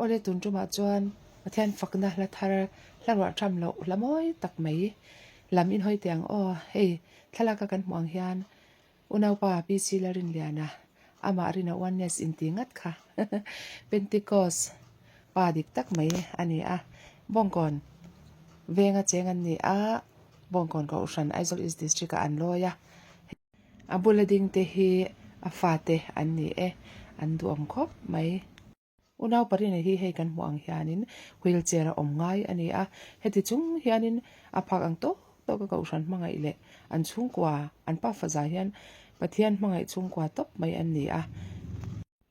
ole tun tuma chuan pathian fakna la thar hlarwa tham lo lamoi tak mai lam in hoi tiang o hei thalaka kan hmuang hian unau pa PC larin liana ama rina oneness in tingat kha Pentecost pa dik tak mai ani a bongkon venga chengan ni a bongkon ko ushan Aizawl East District an loya a bulading te hi a fate an ni an duam khop mai unau parin hi hei kan hmuang hianin wheelchair a om ngai ani a heti chung hianin a phak ang to ka ushan mangai le an chungkwa an pa faza hian pathian mangai chungkwa top mai an ni a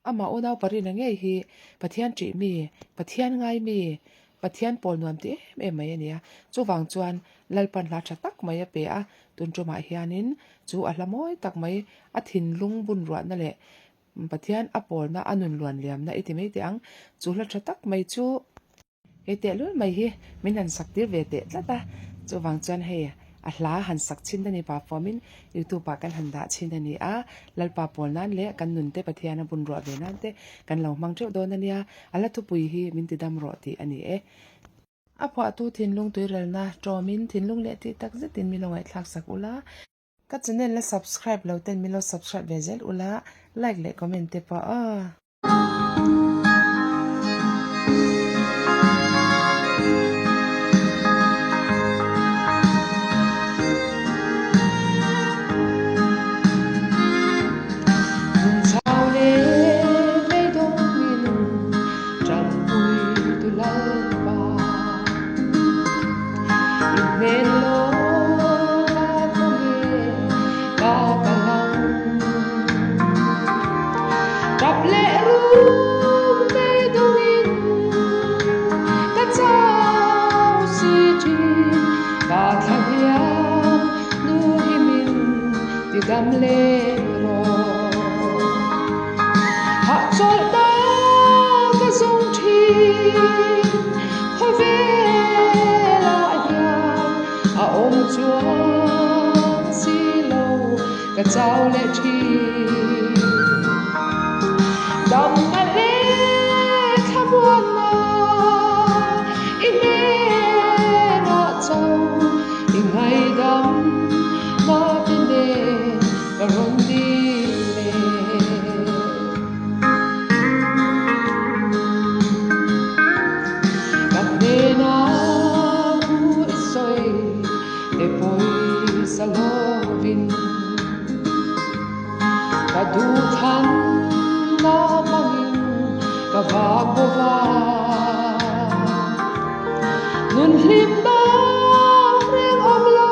ama unau parin nge hi pathian tri mi pathian ngai mi pathian pol nuam te em mai ania chuwang chuan lalpan la tha tak mai a pe a tun tuma hianin chu a hlamoi tak mai a thin lung bun ruat na le pathian a pol na anun luan liam na iti mai te ang chu la tha tak mai chu ete lu mai hi min an sak tir ve te tlata chuwang chuan hei a hla han sak chin dani pa formin youtube pa kan handa chin dani a lalpa pol nan le kan nun te pathian a bun ro ve nan te kan lo mang theu don ania ala thu pui hi min ti dam ro ti ani a phwa tu thin lung tui rel na tromin thin lung le ti tak zetin mi longai thlak sak ula ka channel la subscribe lo ten mi lo subscribe ve zel ula like le comment te pa a Gam le ro ha chol da ka song thi kho ve la ya a om chuan si lo ka chau le thi dam na le khamwan na ine na chau i ngai dam na te Karondi le Kapena ku isoi Depois a lovin Kadu than na mangin Kavagova Nun hlim ba reng om lo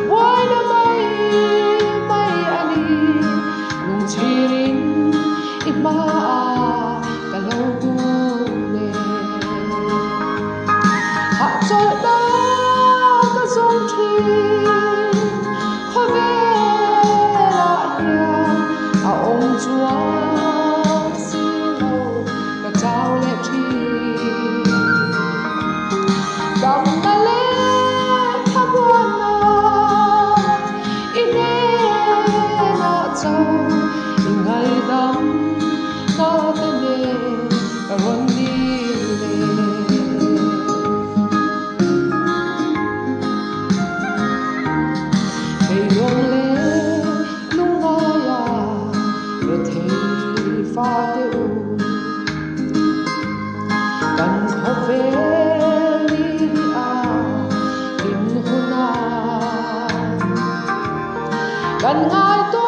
Why na mai chiring ima kalau bune ha chol da ka song thi kho ve la ya a om chua si lo ka chau le thi dam na le thabwan na ine na chau ngai dam na te ne ron ni le ei yong le lung nga ya re thei fa te u kan kho ve ni a kin huna kan ngai to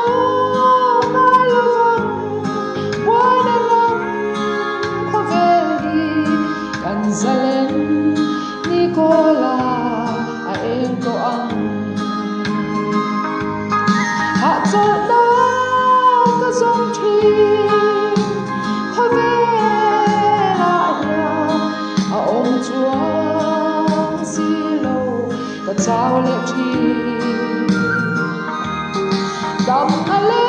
Zalen Nicola a ento ang ha chol da ka song thi kho ve la ya a om chuang si lo ka chau le thi dam ale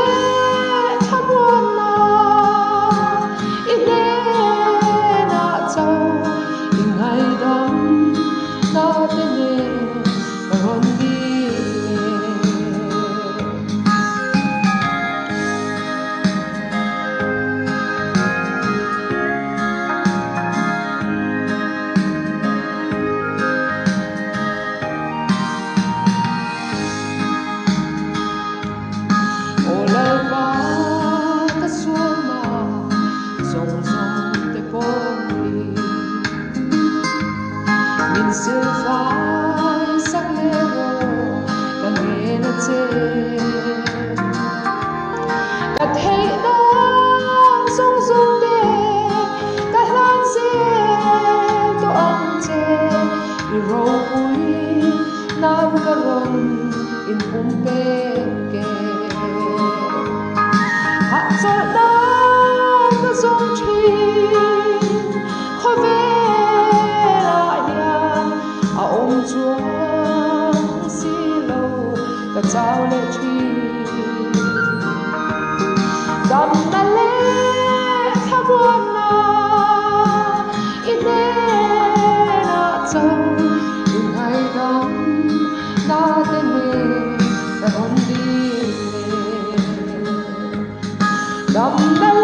thamwan na ine na chau ngai dam na te ne ron di siêu phái sắc lê rô càng nghe nó chê cả thấy đang rung rung đê cả lan dê tô ăn chê i rô bùi nam ca rong in hum bê kê hạ cho đang ca rong chuyên khó về lại nhà à ôm chuông xí lâu cả trao lệ chuyên đầm na lê khá buồn na ine na châu in ngày đắm na tên nê na hôn đi đầm na